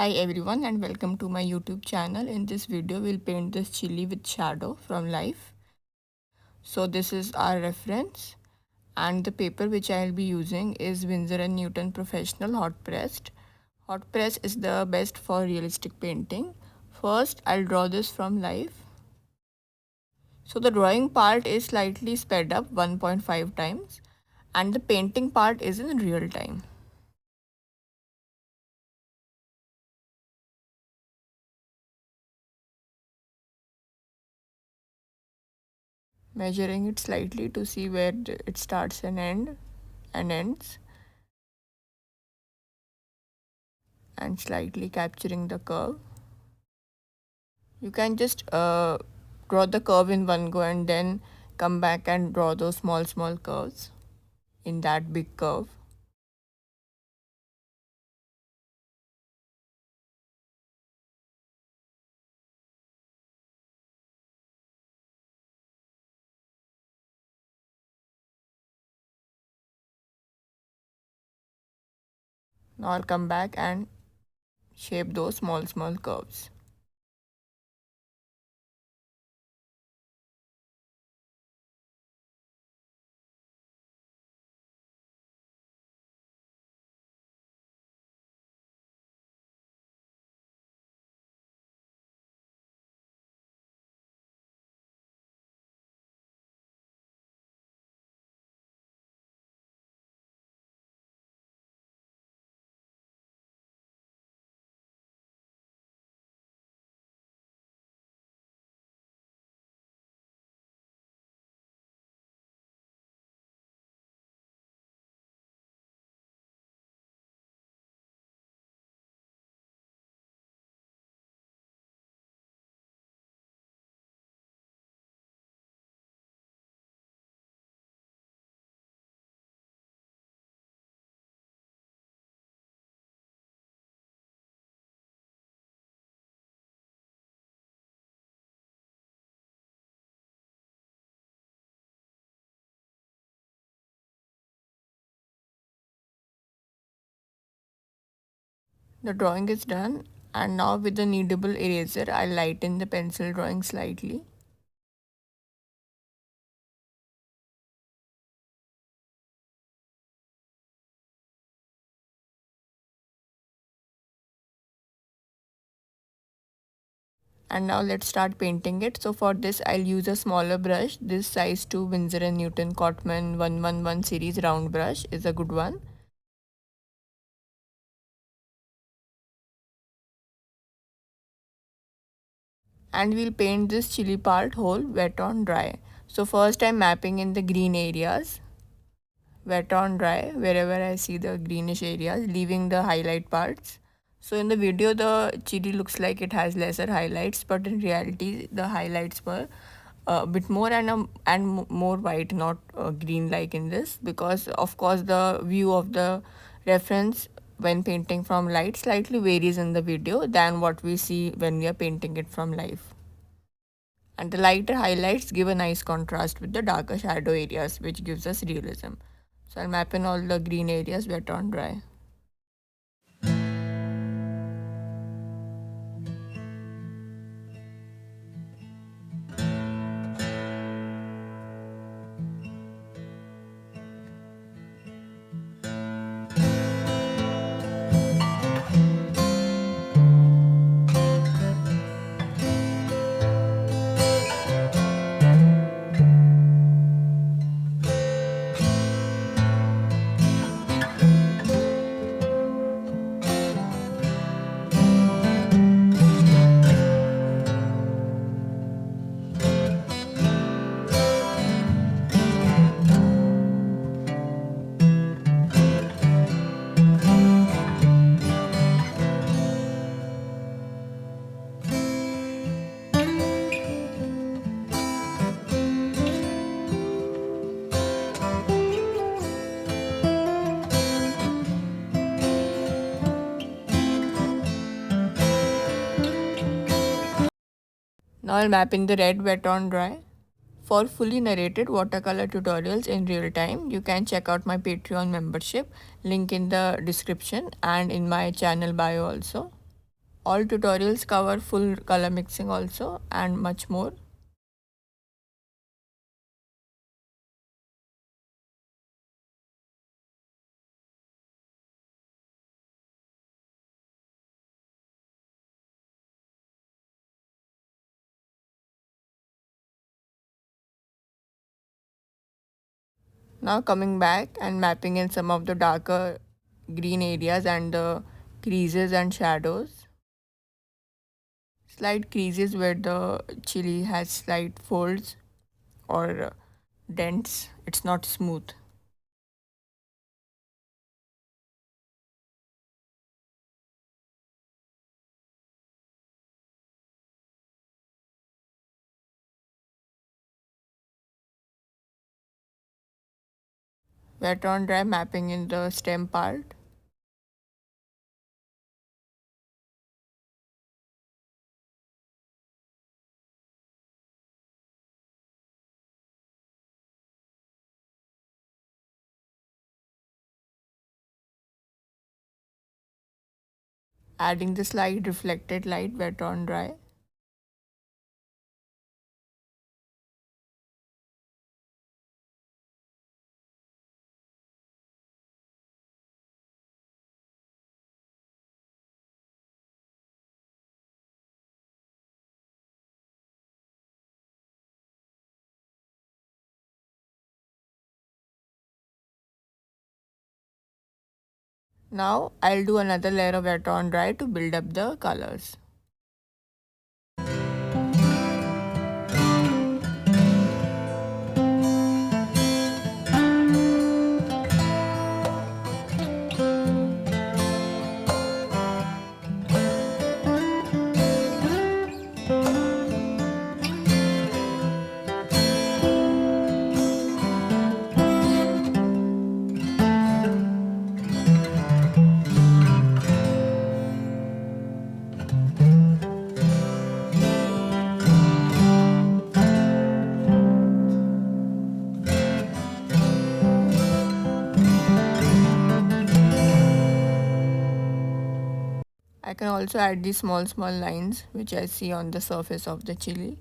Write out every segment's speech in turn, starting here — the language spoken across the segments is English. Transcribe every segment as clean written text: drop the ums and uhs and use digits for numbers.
Hi everyone and welcome to my YouTube channel. In this video we'll paint this chili with shadow from life. So this is our reference and the paper which I'll be using is Winsor and Newton Professional Hot Pressed. Hot press is the best for realistic painting. First I'll draw this from life. So the drawing part is slightly sped up 1.5 times and the painting part is in real time. Measuring it slightly to see where it starts and ends, and slightly capturing the curve. You can just draw the curve in one go and then come back and draw those small curves in that big curve. Now I'll come back and shape those small curves. The drawing is done and now with the kneadable eraser I'll lighten the pencil drawing slightly. And now let's start painting it. So for this I'll use a smaller brush. This size 2 Winsor and Newton Cotman 111 series round brush is a good one. And we'll paint this chili part whole wet on dry. So first I'm mapping in the green areas, wet on dry wherever I see the greenish areas, leaving the highlight parts. So in the video the chili looks like it has lesser highlights, but in reality the highlights were a bit more and more white, not green like in this, because of course the view of the reference when painting from light slightly varies in the video than what we see when we are painting it from life. And the lighter highlights give a nice contrast with the darker shadow areas, which gives us realism. So I'll map in all the green areas wet on dry. Now I'll map in the red wet on dry. For fully narrated watercolor tutorials in real time, you can check out my Patreon membership, link in the description and in my channel bio also. All tutorials cover full color mixing also and much more. Now coming back and mapping in some of the darker green areas and the creases and shadows. Slight creases where the chili has slight folds or dents. It's not smooth. Wet on dry mapping in the stem part. Adding the slight reflected light wet on dry. Now I'll do another layer of wet on dry to build up the colors. I can also add these small lines which I see on the surface of the chili.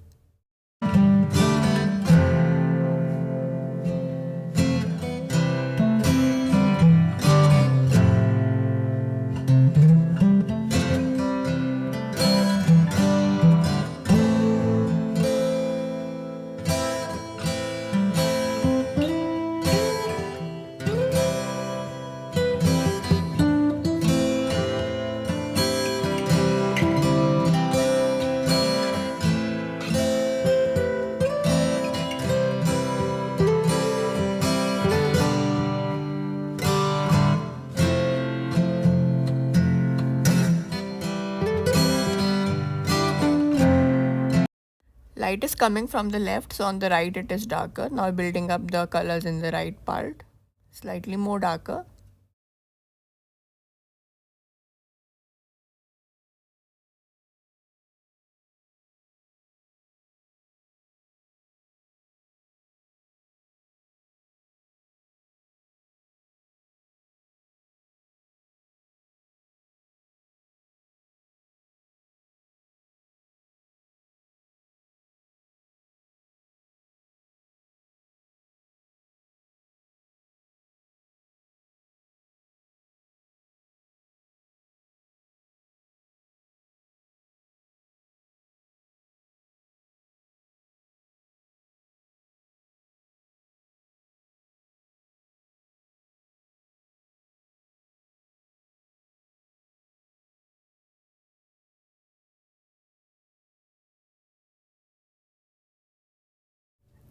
Light is coming from the left, so on the right it is darker. Now building up the colors in the right part. Slightly more darker.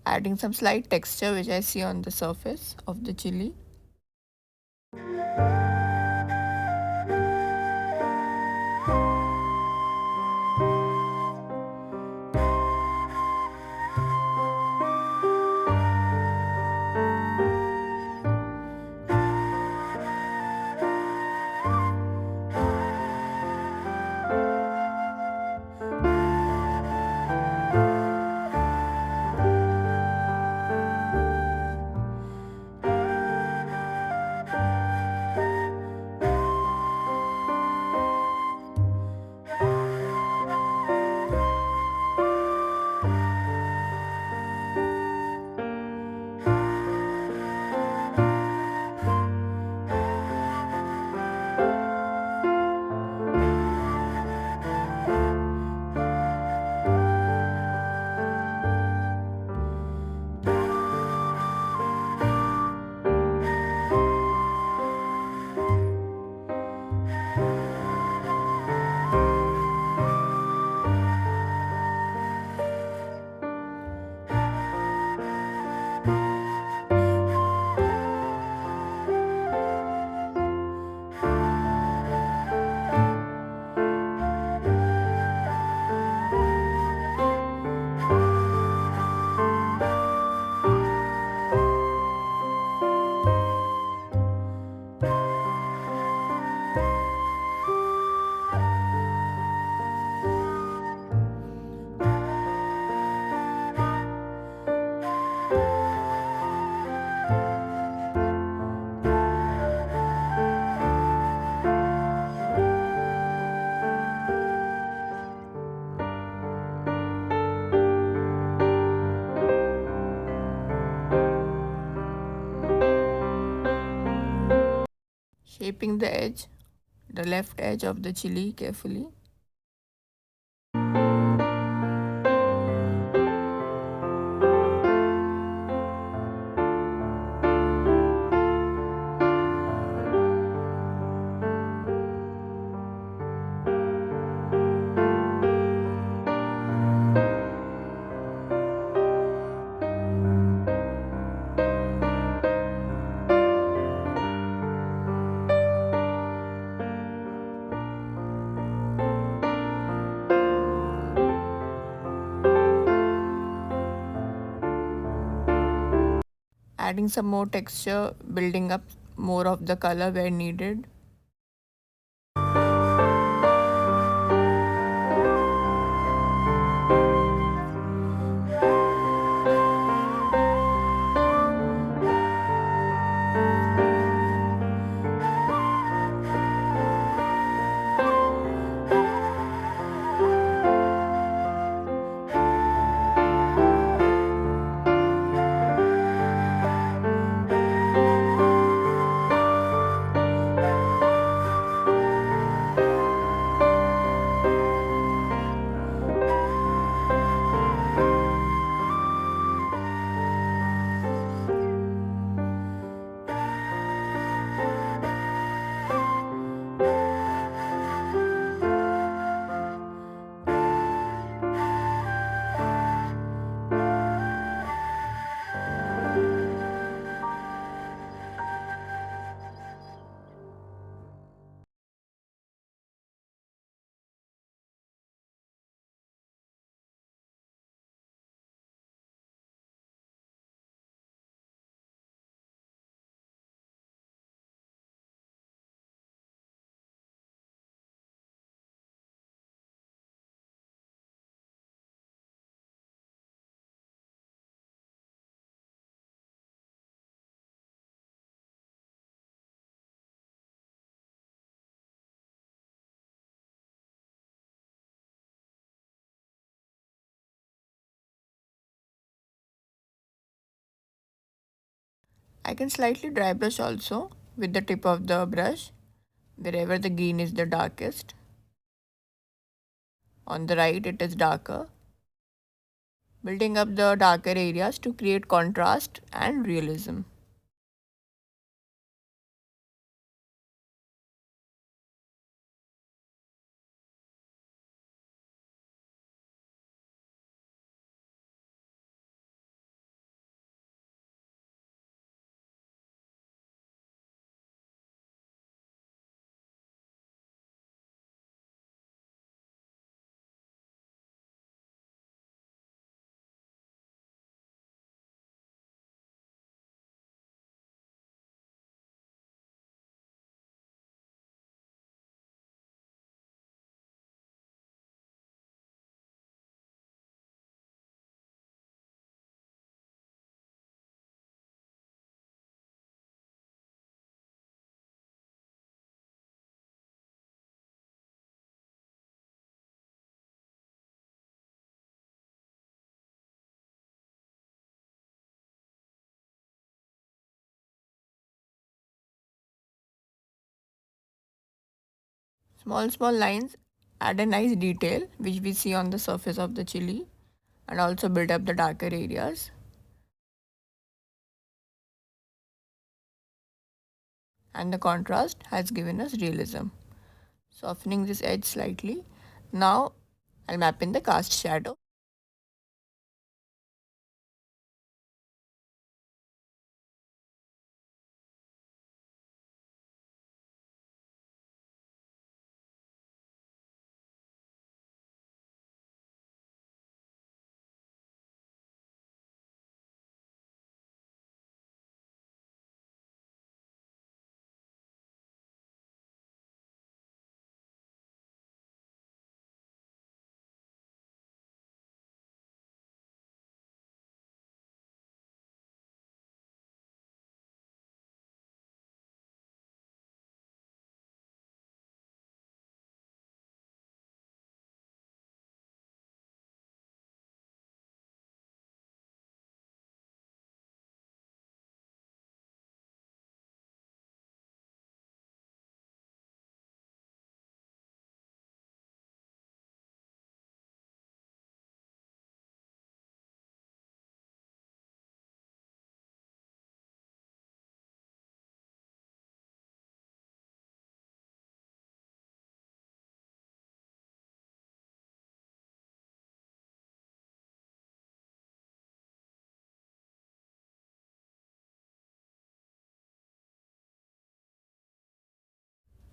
Adding some slight texture which I see on the surface of the chili. shaping the left edge of the chili carefully. Adding some more texture, building up more of the color where needed. I can slightly dry brush also with the tip of the brush wherever the green is the darkest. On the right it is darker, building up the darker areas to create contrast and realism. Small lines add a nice detail which we see on the surface of the chili and also build up the darker areas. And the contrast has given us realism. Softening this edge slightly. Now I'll map in the cast shadow.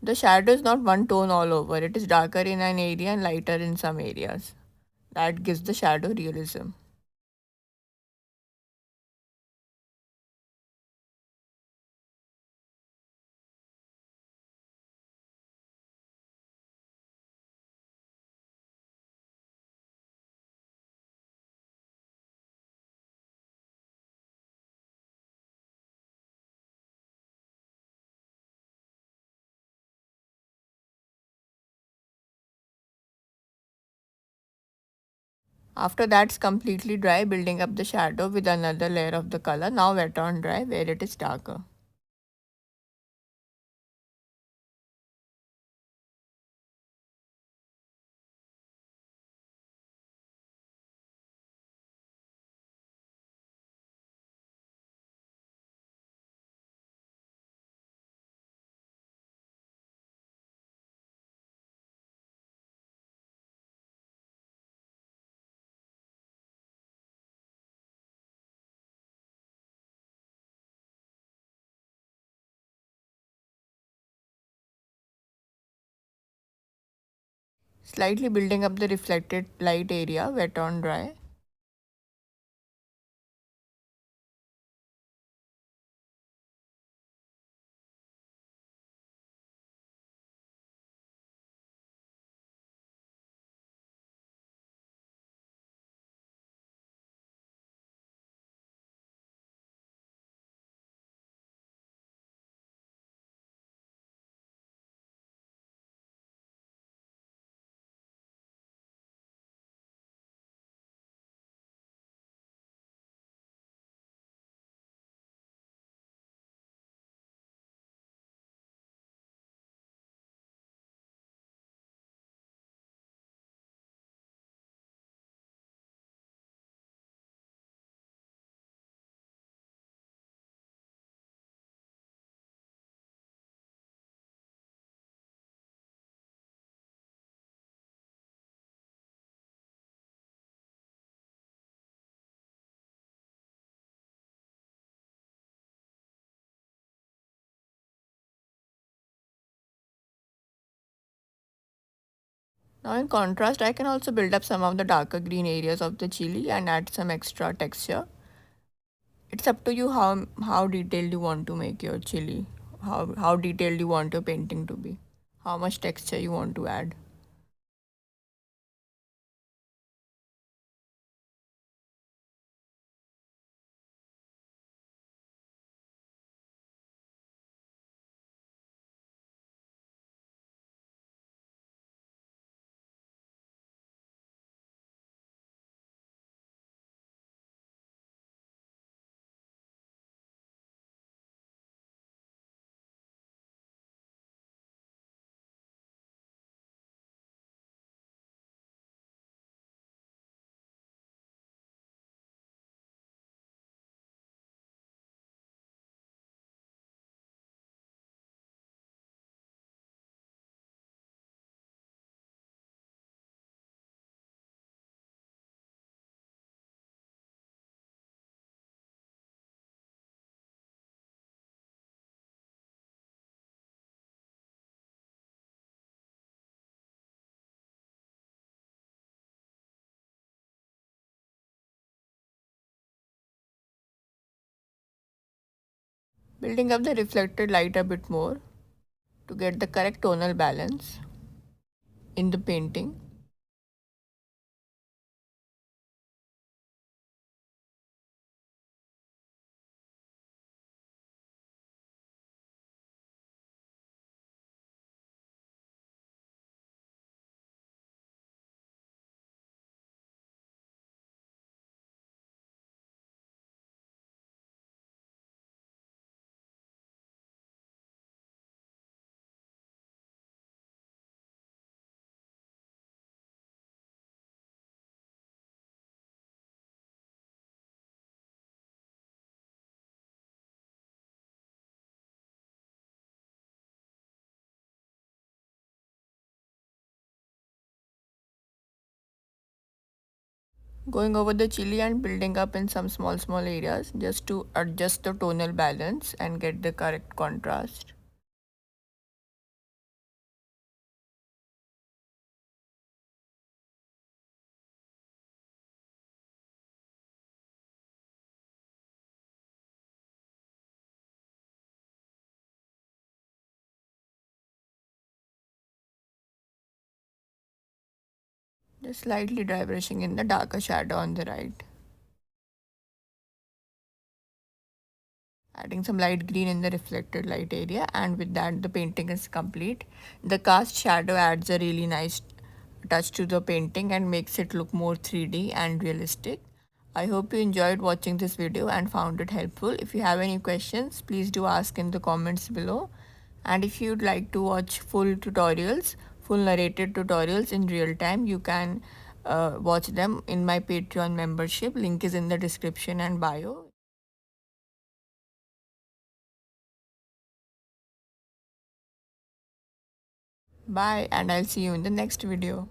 The shadow is not one tone all over, it is darker in an area and lighter in some areas. That gives the shadow realism. After that's completely dry, building up the shadow with another layer of the color, now wet on dry where it is darker. Slightly building up the reflected light area, wet on dry. Now in contrast, I can also build up some of the darker green areas of the chili and add some extra texture. It's up to you how detailed you want to make your chili, how detailed you want your painting to be, how much texture you want to add. Building up the reflected light a bit more to get the correct tonal balance in the painting. Going over the chili and building up in some small areas just to adjust the tonal balance and get the correct contrast. Just slightly dry brushing in the darker shadow on the right. Adding some light green in the reflected light area, and with that the painting is complete. The cast shadow adds a really nice touch to the painting and makes it look more 3D and realistic. I hope you enjoyed watching this video and found it helpful. If you have any questions, please do ask in the comments below. And if you'd like to watch full narrated tutorials in real time, you can watch them in my Patreon membership. Link is in the description and bio. Bye, and I'll see you in the next video.